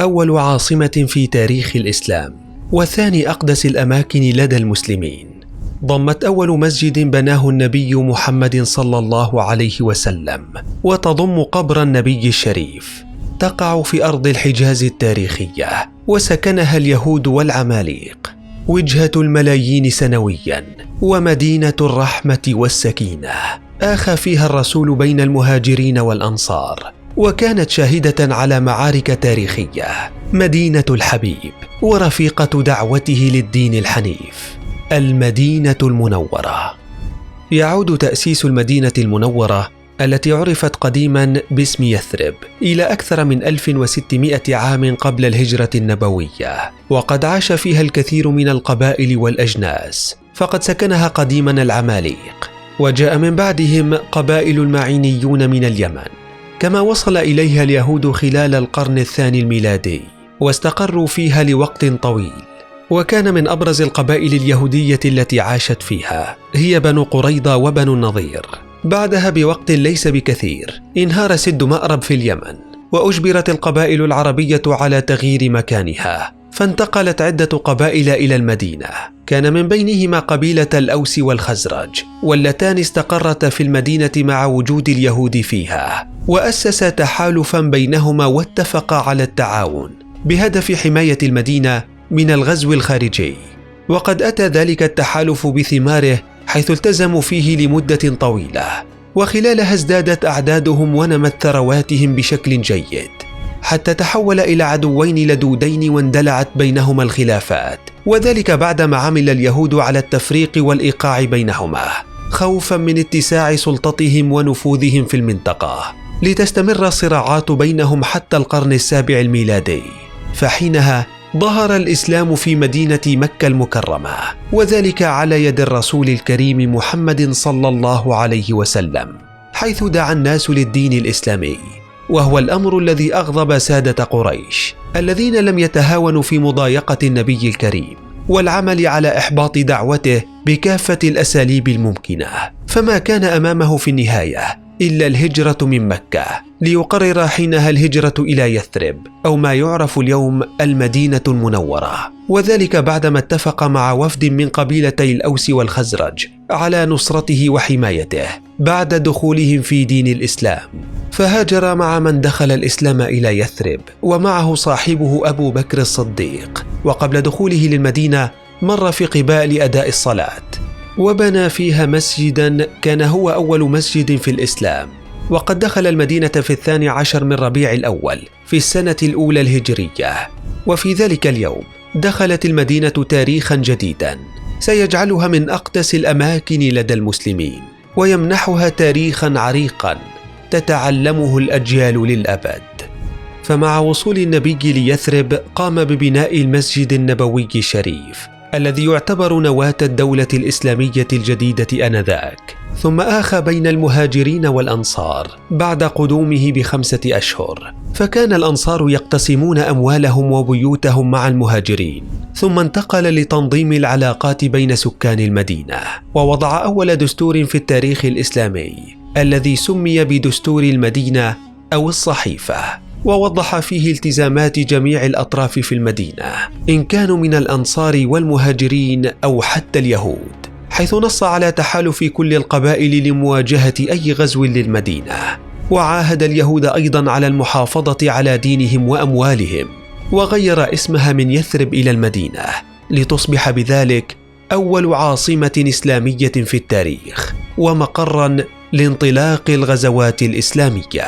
أول عاصمة في تاريخ الإسلام، وثاني أقدس الأماكن لدى المسلمين. ضمت أول مسجد بناه النبي محمد صلى الله عليه وسلم، وتضم قبر النبي الشريف. تقع في أرض الحجاز التاريخية، وسكنها اليهود والعماليق، وجهة الملايين سنويا، ومدينة الرحمة والسكينة. آخى فيها الرسول بين المهاجرين والأنصار، وكانت شاهدة على معارك تاريخية. مدينة الحبيب، ورفيقة دعوته للدين الحنيف، المدينة المنورة. يعود تأسيس المدينة المنورة التي عرفت قديما باسم يثرب إلى أكثر من 1600 عام قبل الهجرة النبوية، وقد عاش فيها الكثير من القبائل والأجناس، فقد سكنها قديما العماليق، وجاء من بعدهم قبائل المعينيون من اليمن، كما وصل إليها اليهود خلال القرن الثاني الميلادي، واستقروا فيها لوقت طويل. وكان من أبرز القبائل اليهودية التي عاشت فيها هي بنو قريظة وبنو النضير. بعدها بوقت ليس بكثير انهار سد مأرب في اليمن، وأجبرت القبائل العربية على تغيير مكانها، فانتقلت عدة قبائل إلى المدينة، كان من بينهما قبيلة الأوس والخزرج، واللتان استقرتا في المدينة مع وجود اليهود فيها، وأسس تحالفا بينهما واتفقا على التعاون بهدف حماية المدينة من الغزو الخارجي. وقد أتى ذلك التحالف بثماره، حيث التزموا فيه لمدة طويلة، وخلالها ازدادت أعدادهم ونمت ثرواتهم بشكل جيد، حتى تحول إلى عدوين لدودين واندلعت بينهما الخلافات، وذلك بعدما عمل اليهود على التفريق والإيقاع بينهما، خوفا من اتساع سلطتهم ونفوذهم في المنطقة، لتستمر الصراعات بينهم حتى القرن السابع الميلادي. فحينها ظهر الإسلام في مدينة مكة المكرمة، وذلك على يد الرسول الكريم محمد صلى الله عليه وسلم، حيث دعا الناس للدين الإسلامي، وهو الأمر الذي أغضب سادة قريش الذين لم يتهاونوا في مضايقة النبي الكريم والعمل على إحباط دعوته بكافة الأساليب الممكنة. فما كان أمامه في النهاية إلا الهجرة من مكة، ليقرر حينها الهجرة إلى يثرب، أو ما يعرف اليوم المدينة المنورة، وذلك بعدما اتفق مع وفد من قبيلتي الأوس والخزرج على نصرته وحمايته بعد دخولهم في دين الإسلام. فهاجر مع من دخل الإسلام إلى يثرب، ومعه صاحبه أبو بكر الصديق، وقبل دخوله للمدينة مر في قباء لأداء الصلاة، وبنى فيها مسجدا كان هو أول مسجد في الإسلام. وقد دخل المدينة في 12 من ربيع الأول في السنة الأولى الهجرية، وفي ذلك اليوم دخلت المدينة تاريخا جديدا سيجعلها من أقدس الأماكن لدى المسلمين، ويمنحها تاريخا عريقا تتعلمه الأجيال للأبد. فمع وصول النبي ليثرب قام ببناء المسجد النبوي الشريف الذي يعتبر نواة الدولة الإسلامية الجديدة آنذاك، ثم آخى بين المهاجرين والأنصار بعد قدومه ب5 أشهر، فكان الأنصار يقتسمون أموالهم وبيوتهم مع المهاجرين، ثم انتقل لتنظيم العلاقات بين سكان المدينة، ووضع أول دستور في التاريخ الإسلامي الذي سمي بدستور المدينة أو الصحيفة، ووضح فيه التزامات جميع الأطراف في المدينة إن كانوا من الأنصار والمهاجرين أو حتى اليهود، حيث نص على تحالف كل القبائل لمواجهة أي غزو للمدينة، وعاهد اليهود أيضا على المحافظة على دينهم وأموالهم، وغير اسمها من يثرب إلى المدينة لتصبح بذلك أول عاصمة إسلامية في التاريخ ومقرا لانطلاق الغزوات الإسلامية.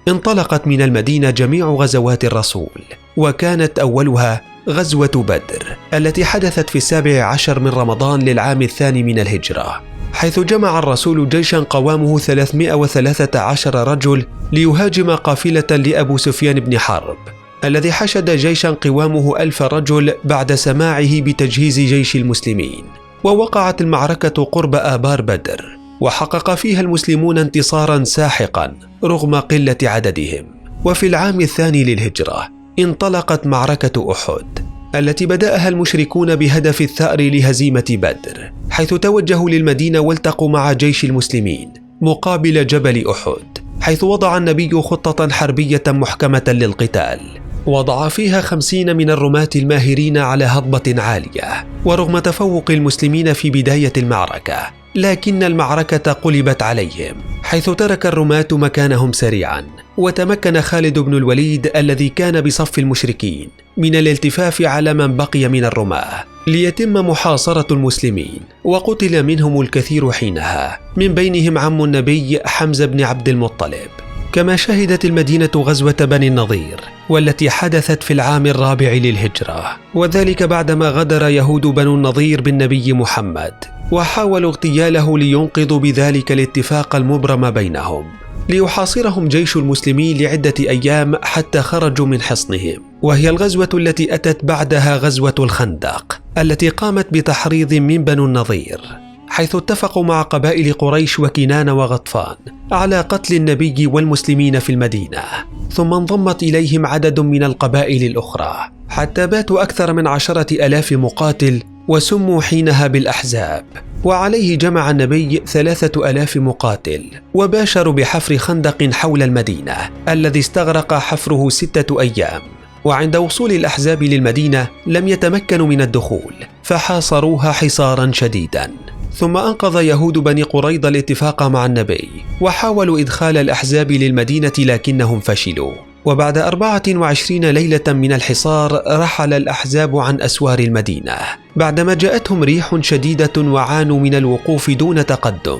انطلقت من المدينة جميع غزوات الرسول، وكانت أولها غزوة بدر التي حدثت في 17 من رمضان للعام الثاني من الهجرة، حيث جمع الرسول جيشا قوامه 313 رجل ليهاجم قافلة لأبو سفيان بن حرب الذي حشد جيشا قوامه 1000 رجل بعد سماعه بتجهيز جيش المسلمين. ووقعت المعركة قرب آبار بدر، وحقق فيها المسلمون انتصارا ساحقا رغم قلة عددهم. وفي العام الثاني للهجرة انطلقت معركة أحد التي بدأها المشركون بهدف الثأر لهزيمة بدر، حيث توجهوا للمدينة والتقوا مع جيش المسلمين مقابل جبل أحد، حيث وضع النبي خطة حربية محكمة للقتال، وضع فيها 50 من الرماة الماهرين على هضبة عالية. ورغم تفوق المسلمين في بداية المعركة، لكن المعركة قلبت عليهم، حيث ترك الرماة مكانهم سريعا. وتمكن خالد بن الوليد الذي كان بصف المشركين من الالتفاف على من بقي من الرماة ليتم محاصرة المسلمين، وقتل منهم الكثير حينها، من بينهم عم النبي حمزة بن عبد المطلب. كما شهدت المدينة غزوة بني النضير، والتي حدثت في العام 4 للهجرة، وذلك بعدما غدر يهود بنو النضير بالنبي محمد، وحاولوا اغتياله لينقذوا بذلك الاتفاق المبرم بينهم. ليحاصرهم جيش المسلمين لعدة أيام حتى خرجوا من حصنهم، وهي الغزوة التي أتت بعدها غزوة الخندق، التي قامت بتحريض من بنو النضير، حيث اتفقوا مع قبائل قريش وكنانة وغطفان على قتل النبي والمسلمين في المدينة. ثم انضمت إليهم عدد من القبائل الأخرى، حتى باتوا أكثر من 10,000 مقاتل، وسموا حينها بالأحزاب. وعليه جمع النبي 3,000 مقاتل، وباشروا بحفر خندق حول المدينة الذي استغرق حفره 6 أيام. وعند وصول الأحزاب للمدينة لم يتمكنوا من الدخول، فحاصروها حصارا شديدا. ثم أنقذ يهود بني قريظة الاتفاق مع النبي، وحاولوا إدخال الأحزاب للمدينة لكنهم فشلوا. وبعد 24 ليلة من الحصار رحل الأحزاب عن أسوار المدينة، بعدما جاءتهم ريح شديدة وعانوا من الوقوف دون تقدم.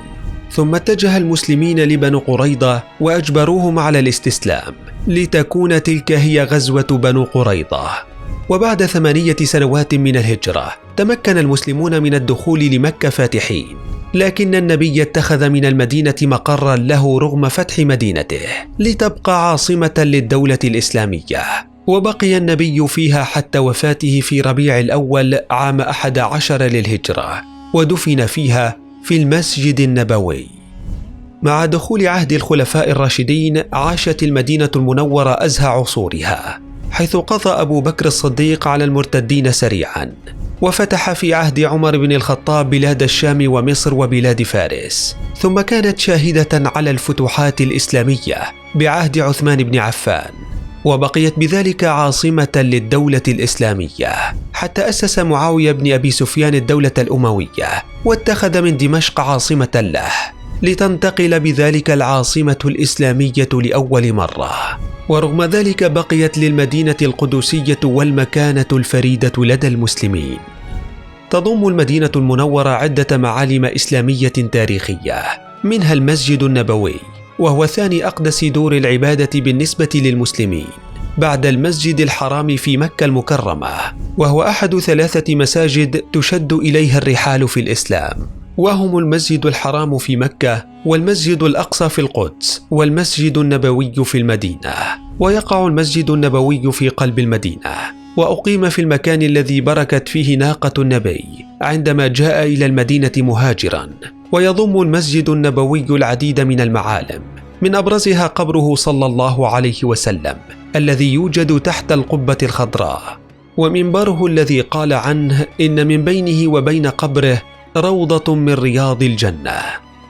ثم اتجه المسلمين لبنو قريظة وأجبروهم على الاستسلام، لتكون تلك هي غزوة بنو قريظة. وبعد 8 سنوات من الهجرة تمكن المسلمون من الدخول لمكة فاتحين، لكن النبي اتخذ من المدينة مقرا له رغم فتح مدينته، لتبقى عاصمة للدولة الإسلامية. وبقي النبي فيها حتى وفاته في ربيع الأول عام 11 للهجرة، ودفن فيها في المسجد النبوي. مع دخول عهد الخلفاء الراشدين عاشت المدينة المنورة أزهى عصورها، حيث قضى أبو بكر الصديق على المرتدين سريعا، وفتح في عهد عمر بن الخطاب بلاد الشام ومصر وبلاد فارس. ثم كانت شاهدة على الفتوحات الإسلامية بعهد عثمان بن عفان، وبقيت بذلك عاصمة للدولة الإسلامية، حتى أسس معاوية بن أبي سفيان الدولة الأموية، واتخذ من دمشق عاصمة له، لتنتقل بذلك العاصمة الإسلامية لأول مرة. ورغم ذلك بقيت للمدينة القدسية والمكانة الفريدة لدى المسلمين. تضم المدينة المنورة عدة معالم إسلامية تاريخية، منها المسجد النبوي، وهو ثاني أقدس دور العبادة بالنسبة للمسلمين بعد المسجد الحرام في مكة المكرمة، وهو أحد 3 مساجد تشد إليها الرحال في الإسلام، وهم المسجد الحرام في مكة، والمسجد الأقصى في القدس، والمسجد النبوي في المدينة. ويقع المسجد النبوي في قلب المدينة، وأقيم في المكان الذي بركت فيه ناقة النبي عندما جاء إلى المدينة مهاجرا. ويضم المسجد النبوي العديد من المعالم، من أبرزها قبره صلى الله عليه وسلم الذي يوجد تحت القبة الخضراء، ومنبره الذي قال عنه إن من بينه وبين قبره روضة من رياض الجنة.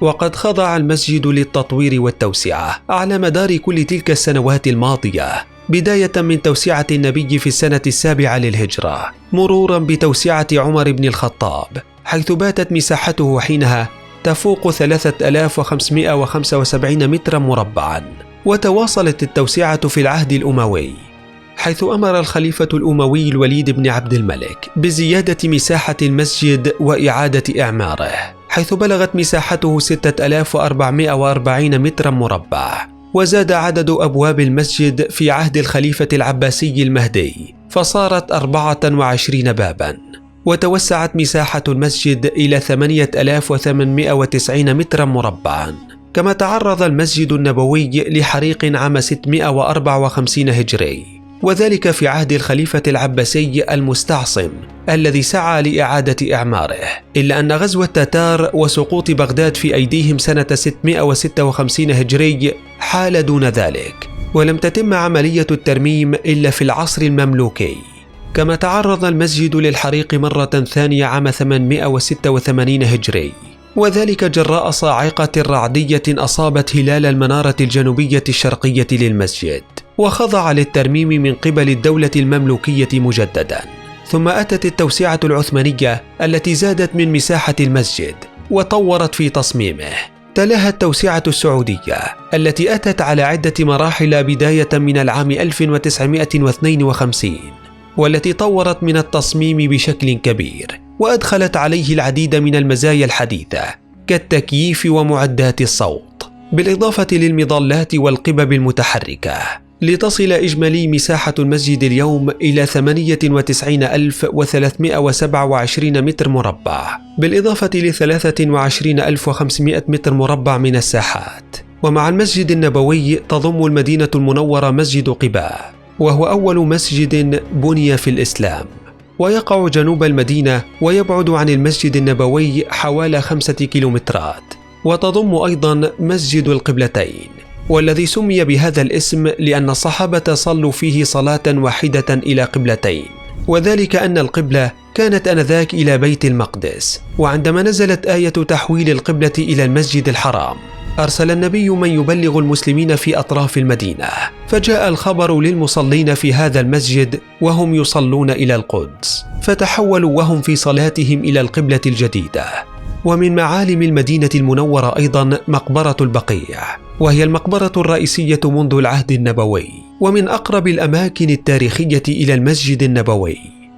وقد خضع المسجد للتطوير والتوسعة على مدار كل تلك السنوات الماضية، بداية من توسعة النبي في السنة 7 للهجرة، مرورا بتوسعة عمر بن الخطاب، حيث باتت مساحته حينها تفوق 3575 مترا مربعا. وتواصلت التوسعة في العهد الأموي، حيث أمر الخليفة الأموي الوليد بن عبد الملك بزيادة مساحة المسجد وإعادة إعماره، حيث بلغت مساحته 6440 مترا مربع. وزاد عدد أبواب المسجد في عهد الخليفة العباسي المهدي فصارت 24 بابا. وتوسعت مساحة المسجد إلى 8890 مترا مربعا. كما تعرض المسجد النبوي لحريق عام 654 هجري، وذلك في عهد الخليفة العباسي المستعصم الذي سعى لإعادة إعماره، إلا أن غزو التتار وسقوط بغداد في أيديهم سنة 656 هجري حال دون ذلك، ولم تتم عملية الترميم إلا في العصر المملوكي. كما تعرض المسجد للحريق مرة ثانية عام 886 هجري، وذلك جراء صاعقة رعدية أصابت هلال المنارة الجنوبية الشرقية للمسجد. وخضع للترميم من قبل الدولة المملوكية مجددا. ثم أتت التوسعة العثمانية التي زادت من مساحة المسجد وطورت في تصميمه. تلاها التوسعة السعودية التي أتت على عدة مراحل بداية من العام 1952، والتي طورت من التصميم بشكل كبير وأدخلت عليه العديد من المزايا الحديثة كالتكييف ومعدات الصوت، بالإضافة للمظلات والقبب المتحركة، لتصل إجمالي مساحة المسجد اليوم إلى 98,327 متر مربع، بالإضافة ل 23,500 متر مربع من الساحات. ومع المسجد النبوي تضم المدينة المنورة مسجد قباء، وهو أول مسجد بني في الإسلام، ويقع جنوب المدينة ويبعد عن المسجد النبوي حوالي 5 كيلومترات. وتضم أيضا مسجد القبلتين، والذي سمي بهذا الاسم لأن الصحابة صلوا فيه صلاة واحدة إلى قبلتين، وذلك أن القبلة كانت آنذاك إلى بيت المقدس. وعندما نزلت آية تحويل القبلة إلى المسجد الحرام أرسل النبي من يبلغ المسلمين في أطراف المدينة، فجاء الخبر للمصلين في هذا المسجد وهم يصلون إلى القدس، فتحولوا وهم في صلاتهم إلى القبلة الجديدة. ومن معالم المدينة المنورة أيضا مقبرة البقيع، وهي المقبرة الرئيسية منذ العهد النبوي، ومن أقرب الأماكن التاريخية إلى المسجد النبوي،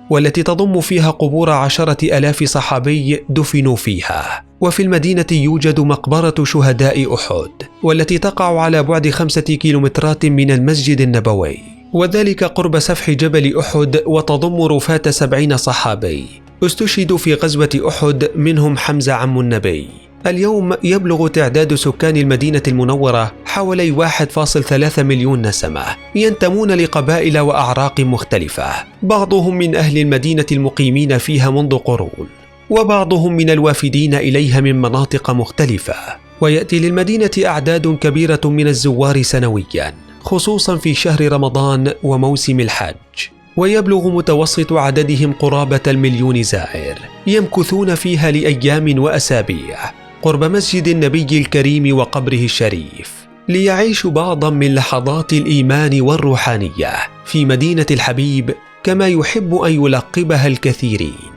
والتي تضم فيها قبور 10,000 صحابي دفنوا فيها. وفي المدينة يوجد مقبرة شهداء أحد، والتي تقع على بعد 5 كيلومترات من المسجد النبوي، وذلك قرب سفح جبل أحد، وتضم رفات 70 صحابي استشهدوا في غزوة أحد، منهم حمزة عم النبي. اليوم يبلغ تعداد سكان المدينة المنورة حوالي 1.3 مليون نسمة، ينتمون لقبائل وأعراق مختلفة، بعضهم من أهل المدينة المقيمين فيها منذ قرون، وبعضهم من الوافدين إليها من مناطق مختلفة. ويأتي للمدينة أعداد كبيرة من الزوار سنويا، خصوصا في شهر رمضان وموسم الحج، ويبلغ متوسط عددهم قرابة 1,000,000 زائر يمكثون فيها لأيام وأسابيع قرب مسجد النبي الكريم وقبره الشريف، ليعيشوا بعضا من لحظات الإيمان والروحانية في مدينة الحبيب كما يحب أن يلقبها الكثيرين.